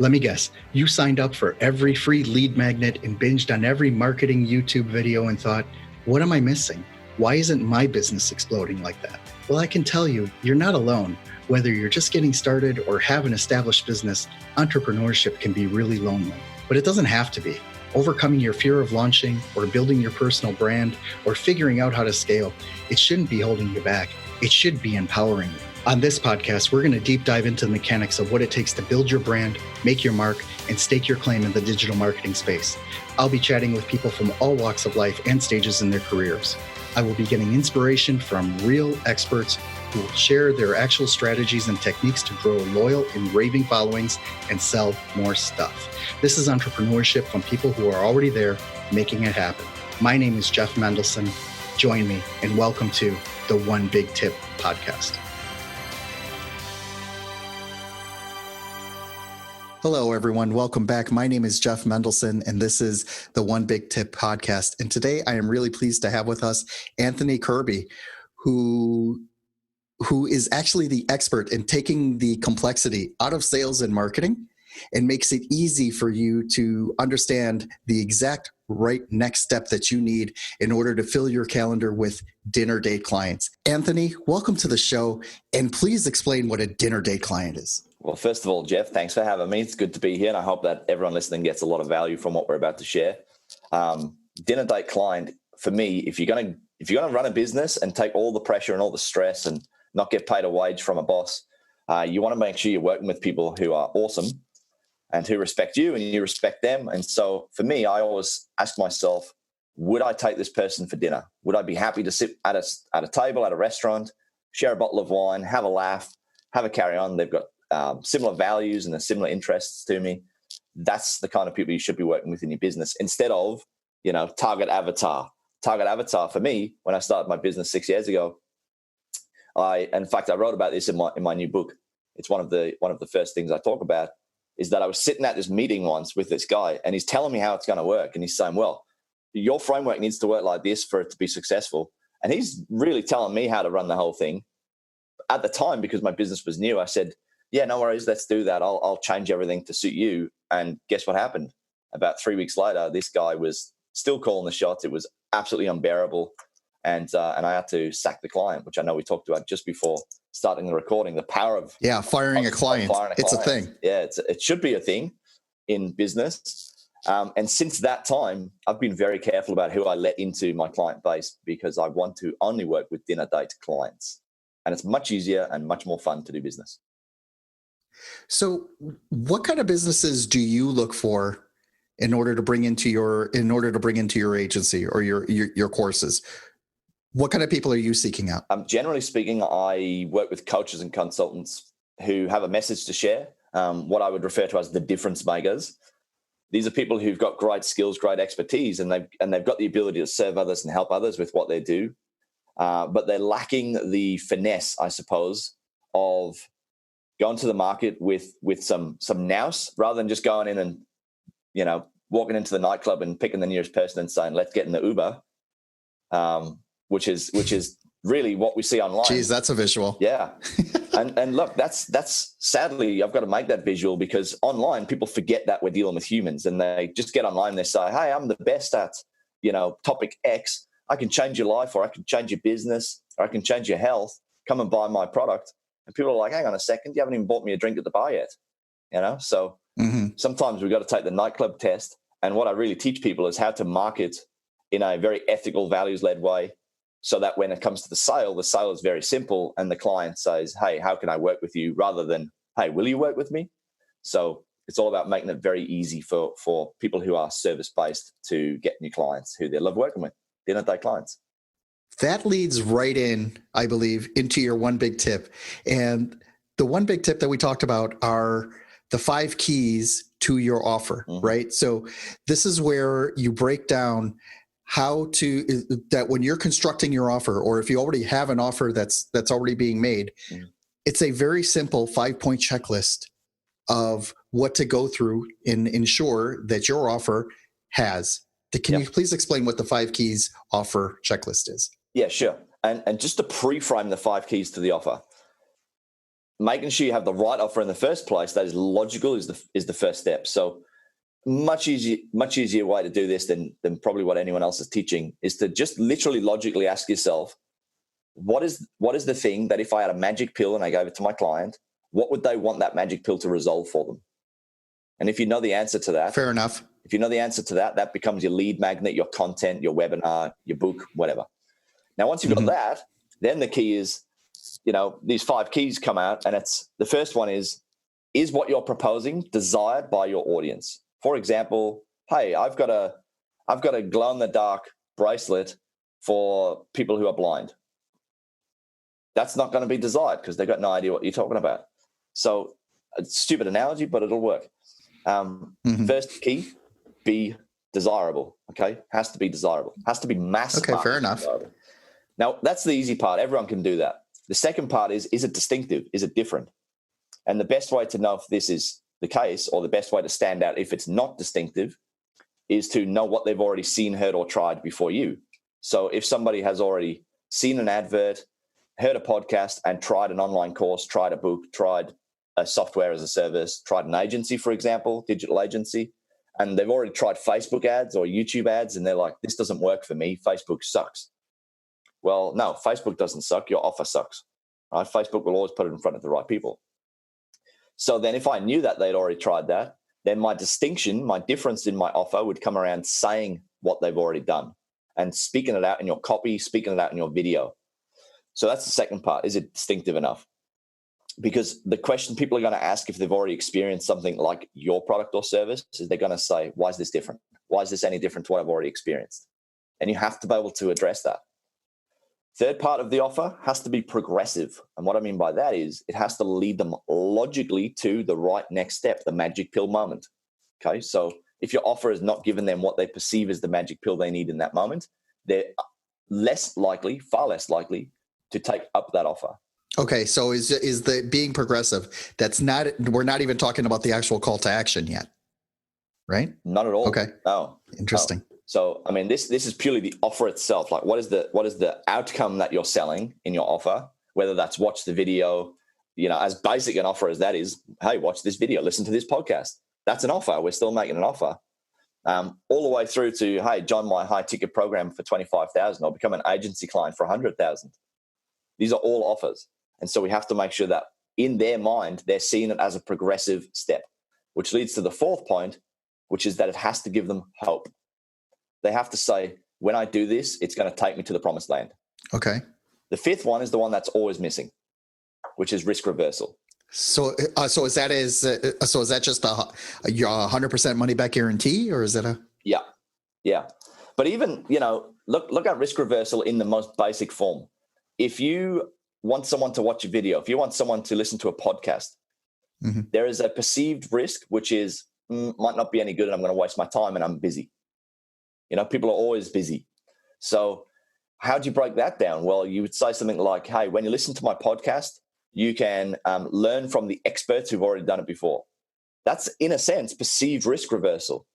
Let me guess, you signed up for every free lead magnet and binged on every marketing YouTube video and thought, what am I missing? Why isn't my business exploding like that? Well, I can tell you, you're not alone. Whether you're just getting started or have an established business, entrepreneurship can be really lonely. But it doesn't have to be. Overcoming your fear of launching or building your personal brand or figuring out how to scale, it shouldn't be holding you back. It should be empowering you. On this podcast, we're going to deep dive into the mechanics of what it takes to build your brand, make your mark, and stake your claim in the digital marketing space. I'll be chatting with people from all walks of life and stages in their careers. I will be getting inspiration from real experts who will share their actual strategies and techniques to grow loyal and raving followings and sell more stuff. This is entrepreneurship from people who are already there making it happen. My name is Jeff Mendelson. Join me and welcome to the One Big Tip podcast. Hello, everyone. Welcome back. My name is Jeff Mendelson, and this is the One Big Tip podcast. And today I am really pleased to have with us Anthony Kirby, who is actually the expert in taking the complexity out of sales and marketing and makes it easy for you to understand the exact right next step that you need in order to fill your calendar with dinner date clients. Anthony, welcome to the show, and please explain what a dinner date client is. Well, first of all, Jeff, thanks for having me. It's good to be here, and I hope that everyone listening gets a lot of value from what we're about to share. Dinner date client, for me, if you're going to run a business and take all the pressure and all the stress and not get paid a wage from a boss, you want to make sure you're working with people who are awesome and who respect you and you respect them. And so for me, I always ask myself, would I take this person for dinner? Would I be happy to sit at a table at a restaurant, share a bottle of wine, have a laugh, have a carry on? They've got similar values and similar interests to me. That's the kind of people you should be working with in your business instead of, target avatar. Target avatar for me, when I started my business 6 years ago, I wrote about this in my new book. It's one of the first things I talk about is that I was sitting at this meeting once with this guy and he's telling me how it's going to work. And he's saying, well, your framework needs to work like this for it to be successful. And he's really telling me how to run the whole thing. At the time, because my business was new, I said, yeah, no worries, let's do that. I'll change everything to suit you. And guess what happened? About 3 weeks later, this guy was still calling the shots. It was absolutely unbearable. And I had to sack the client, which I know we talked about just before starting the recording, the power of firing a client. It's a thing. Yeah, it should be a thing in business. And since that time, I've been very careful about who I let into my client base because I want to only work with dinner date clients. And it's much easier and much more fun to do business. So what kind of businesses do you look for in order to bring into your agency or your courses? What kind of people are you seeking out? Generally speaking, I work with coaches and consultants who have a message to share, what I would refer to as the difference makers. These are people who've got great skills, great expertise, and they've got the ability to serve others and help others with what they do. But they're lacking the finesse, I suppose, of going to the market with some nous rather than just going in and, walking into the nightclub and picking the nearest person and saying, let's get in the Uber, which is really what we see online. Geez, that's a visual. Yeah. and look, that's sadly, I've got to make that visual because online people forget that we're dealing with humans and they just get online and they say, hey, I'm the best at, topic X. I can change your life or I can change your business or I can change your health. Come and buy my product. And people are like, hang on a second, you haven't even bought me a drink at the bar yet. So sometimes we've got to take the nightclub test. And what I really teach people is how to market in a very ethical, values-led way so that when it comes to the sale is very simple and the client says, hey, how can I work with you? Rather than, hey, will you work with me? So it's all about making it very easy for people who are service-based to get new clients who they love working with, dinner date clients. That leads right in, I believe, into your one big tip. And the one big tip that we talked about are the 5 keys to your offer, right? So this is where you break down that when you're constructing your offer, or if you already have an offer that's already being made, it's a very simple 5-point checklist of what to go through and ensure that your offer has. Can you please explain what the 5 keys offer checklist is? Yeah, sure. And just to pre-frame the 5 keys to the offer, making sure you have the right offer in the first place that is logical is the first step. So much easier way to do this than probably what anyone else is teaching is to just literally logically ask yourself, what is the thing that if I had a magic pill and I gave it to my client, what would they want that magic pill to resolve for them? And if you know the answer to that, fair enough. If you know the answer to that, that becomes your lead magnet, your content, your webinar, your book, whatever. Now, once you've got that, then the key is, these 5 keys come out, and it's the first one is what you're proposing desired by your audience? For example, hey, I've got a glow in the dark bracelet for people who are blind. That's not going to be desired because they've got no idea what you're talking about. So, a stupid analogy, but it'll work. First key, be desirable. Okay, has to be desirable. Has to be mass. Okay, fair enough. Desirable. Now, that's the easy part. Everyone can do that. The second part is it distinctive? Is it different? And the best way to know if this is the case, or the best way to stand out if it's not distinctive, is to know what they've already seen, heard, or tried before you. So if somebody has already seen an advert, heard a podcast, and tried an online course, tried a book, tried a software as a service, tried an agency, for example, digital agency, and they've already tried Facebook ads or YouTube ads, and they're like, this doesn't work for me. Facebook sucks. Well, no, Facebook doesn't suck. Your offer sucks. Right? Facebook will always put it in front of the right people. So then if I knew that they'd already tried that, then my distinction, my difference in my offer would come around saying what they've already done and speaking it out in your copy, speaking it out in your video. So that's the second part. Is it distinctive enough? Because the question people are going to ask if they've already experienced something like your product or service is they're going to say, why is this different? Why is this any different to what I've already experienced? And you have to be able to address that. Third part of the offer has to be progressive. And what I mean by that is it has to lead them logically to the right next step, the magic pill moment. Okay, so if your offer is not giving them what they perceive as the magic pill they need in that moment, they're less likely, far less likely to take up that offer. Okay, so is the being progressive, we're not even talking about the actual call to action yet, right? Not at all. Okay. No. Interesting. No. So, I mean, this is purely the offer itself. Like, what is the outcome that you're selling in your offer? Whether that's watch the video, as basic an offer as that is, hey, watch this video, listen to this podcast. That's an offer. We're still making an offer. All the way through to, hey, join my high ticket program for $25,000 or become an agency client for $100,000. These are all offers. And so we have to make sure that in their mind, they're seeing it as a progressive step, which leads to the fourth point, which is that it has to give them hope. They have to say, when I do this, it's going to take me to the promised land. Okay. The fifth one is the one that's always missing, which is risk reversal. So is that just your 100% money back guarantee, or is it a? Yeah. But even, look at risk reversal in the most basic form. If you want someone to watch a video, if you want someone to listen to a podcast, there is a perceived risk, which is might not be any good and I'm going to waste my time and I'm busy. People are always busy. So how do you break that down? Well, you would say something like, hey, when you listen to my podcast, you can learn from the experts who've already done it before. That's, in a sense, perceived risk reversal.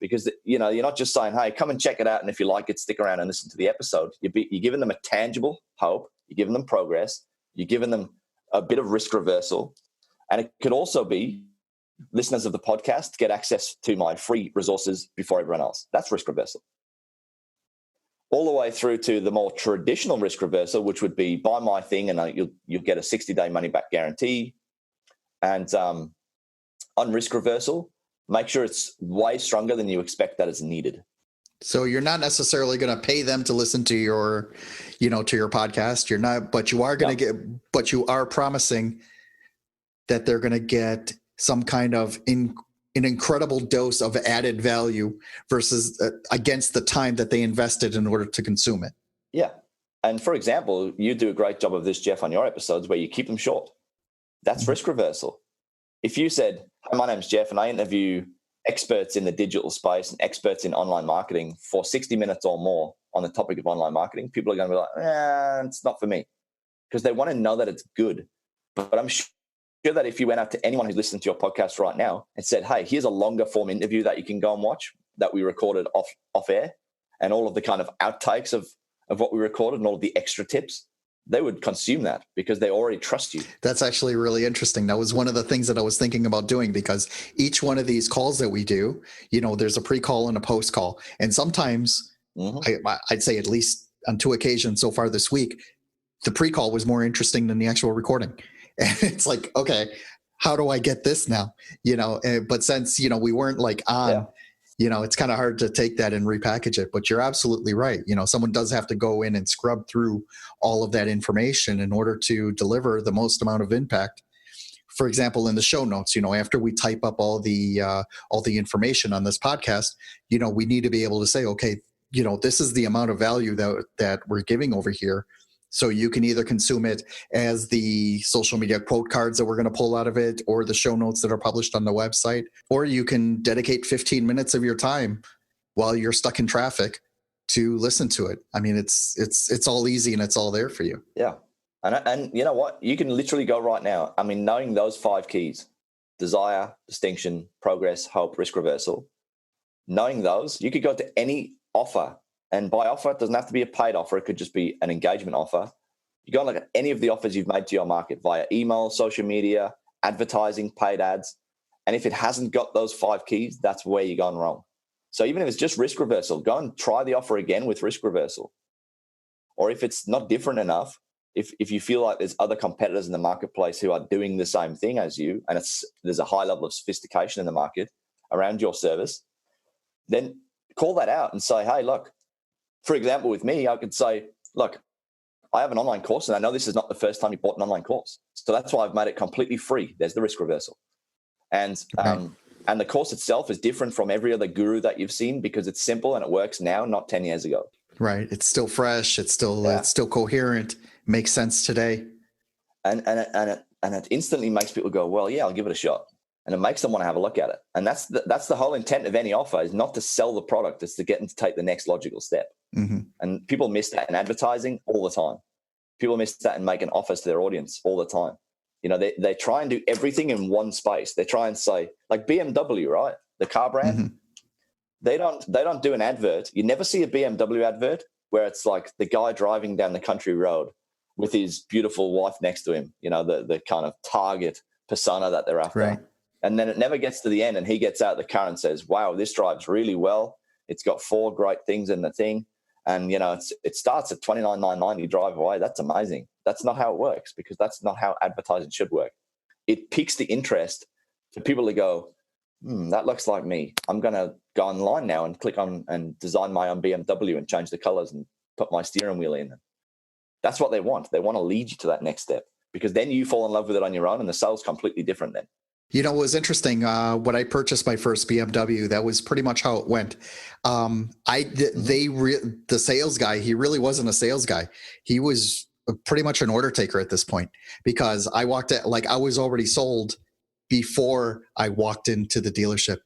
Because, you're not just saying, hey, come and check it out, and if you like it, stick around and listen to the episode. You're giving them a tangible hope. You're giving them progress. You're giving them a bit of risk reversal. And it could also be listeners of the podcast get access to my free resources before everyone else. That's risk reversal. All the way through to the more traditional risk reversal, which would be buy my thing and you'll get a 60-day money-back guarantee. And on risk reversal, make sure it's way stronger than you expect that is needed. So you're not necessarily going to pay them to listen to your, to your podcast. You're not, but you are going to but you are promising that they're going to get some kind of an incredible dose of added value versus against the time that they invested in order to consume it. Yeah. And for example, you do a great job of this, Jeff, on your episodes where you keep them short. That's risk reversal. If you said, hi, my name's Jeff and I interview experts in the digital space and experts in online marketing for 60 minutes or more on the topic of online marketing, people are going to be like, it's not for me, because they want to know that it's good. But I'm sure that if you went out to anyone who's listening to your podcast right now and said, hey, here's a longer form interview that you can go and watch that we recorded off air, and all of the kind of outtakes of what we recorded and all of the extra tips, they would consume that because they already trust you. That's actually really interesting. That was one of the things that I was thinking about doing, because each one of these calls that we do, there's a pre-call and a post-call. And sometimes I'd say at least on 2 occasions so far this week, the pre-call was more interesting than the actual recording. And it's like, okay, how do I get this now? But since, we weren't like on, it's kind of hard to take that and repackage it. But you're absolutely right. Someone does have to go in and scrub through all of that information in order to deliver the most amount of impact. For example, in the show notes, after we type up all the information on this podcast, we need to be able to say, okay, this is the amount of value that we're giving over here. So you can either consume it as the social media quote cards that we're going to pull out of it, or the show notes that are published on the website, or you can dedicate 15 minutes of your time while you're stuck in traffic to listen to it. I mean, it's all easy and it's all there for you. Yeah. And you know what? You can literally go right now. I mean, knowing those 5 keys, desire, distinction, progress, hope, risk reversal, knowing those, you could go to any offer. And by offer, it doesn't have to be a paid offer. It could just be an engagement offer. You go and look at any of the offers you've made to your market via email, social media, advertising, paid ads. And if it hasn't got those 5 keys, that's where you're gone wrong. So even if it's just risk reversal, go and try the offer again with risk reversal. Or if it's not different enough, if you feel like there's other competitors in the marketplace who are doing the same thing as you, and there's a high level of sophistication in the market around your service, then call that out and say, hey, look, for example, with me, I could say, look, I have an online course, and I know this is not the first time you bought an online course. So that's why I've made it completely free. There's the risk reversal. And the course itself is different from every other guru that you've seen because it's simple and it works now, not 10 years ago. Right. It's still fresh. It's still coherent. Makes sense today. And it instantly makes people go, well, yeah, I'll give it a shot. And it makes them want to have a look at it. And that's the whole intent of any offer, is not to sell the product, it's to get them to take the next logical step. Mm-hmm. And people miss that in advertising all the time. People miss that in making offers to their audience all the time. They try and do everything in one space. They try and say, like BMW, right? The car brand. Mm-hmm. They don't do an advert. You never see a BMW advert where it's like the guy driving down the country road with his beautiful wife next to him, the kind of target persona that they're after. Right. And then it never gets to the end and he gets out the car and says, wow, this drives really well. It's got 4 great things in the thing. And, it starts at $29,990, you drive away. That's amazing. That's not how it works, because that's not how advertising should work. It piques the interest for people to go, that looks like me. I'm going to go online now and click on and design my own BMW and change the colors and put my steering wheel in. That's what they want. They want to lead you to that next step, because then you fall in love with it on your own and the sale's completely different then. It was interesting. When I purchased my first BMW, that was pretty much how it went. The sales guy, he really wasn't a sales guy. He was pretty much an order taker at this point, because I was already sold before I walked into the dealership.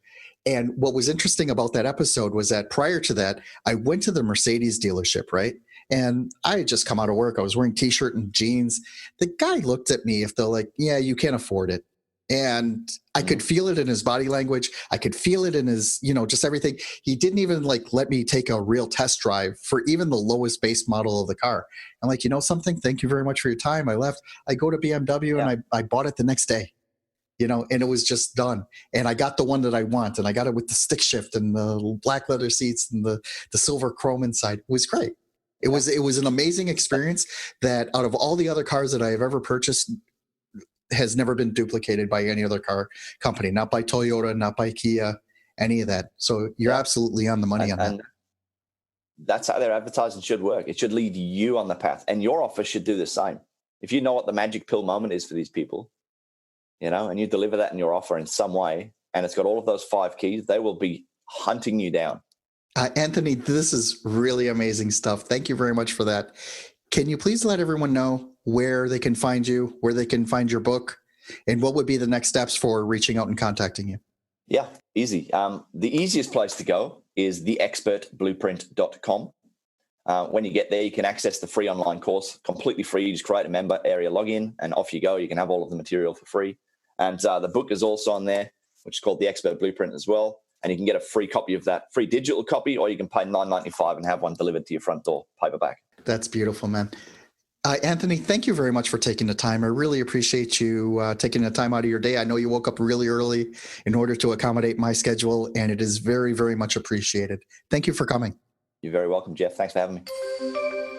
And what was interesting about that episode was that prior to that, I went to the Mercedes dealership, right? And I had just come out of work. I was wearing t-shirt and jeans. The guy looked at me, if they're like, yeah, you can't afford it. And I could feel it in his body language. I could feel it in his, just everything. He didn't even let me take a real test drive for even the lowest base model of the car. I'm like, something? Thank you very much for your time. I left. I go to BMW and I bought it the next day, and it was just done. And I got the one that I want, and I got it with the stick shift and the black leather seats and the silver chrome inside. It was great. It was an amazing experience that out of all the other cars that I have ever purchased, has never been duplicated by any other car company, not by Toyota, not by Kia, any of that. So you're absolutely on the money on that. And that's how their advertising should work. It should lead you on the path, and your offer should do the same. If you know what the magic pill moment is for these people, and you deliver that in your offer in some way, and it's got all of those 5 keys, they will be hunting you down. Anthony, this is really amazing stuff. Thank you very much for that. Can you please let everyone know where they can find you, where they can find your book, and what would be the next steps for reaching out and contacting you? Yeah, easy. The easiest place to go is theexpertblueprint.com. When you get there, you can access the free online course, completely free. You just create a member area login and off you go. You can have all of the material for free. And the book is also on there, which is called The Expert Blueprint as well. And you can get a free copy of that, free digital copy, or you can pay $9.95 and have one delivered to your front door, paperback. That's beautiful, man. Anthony, thank you very much for taking the time. I really appreciate you taking the time out of your day. I know you woke up really early in order to accommodate my schedule, and it is very, very much appreciated. Thank you for coming. You're very welcome, Jeff. Thanks for having me.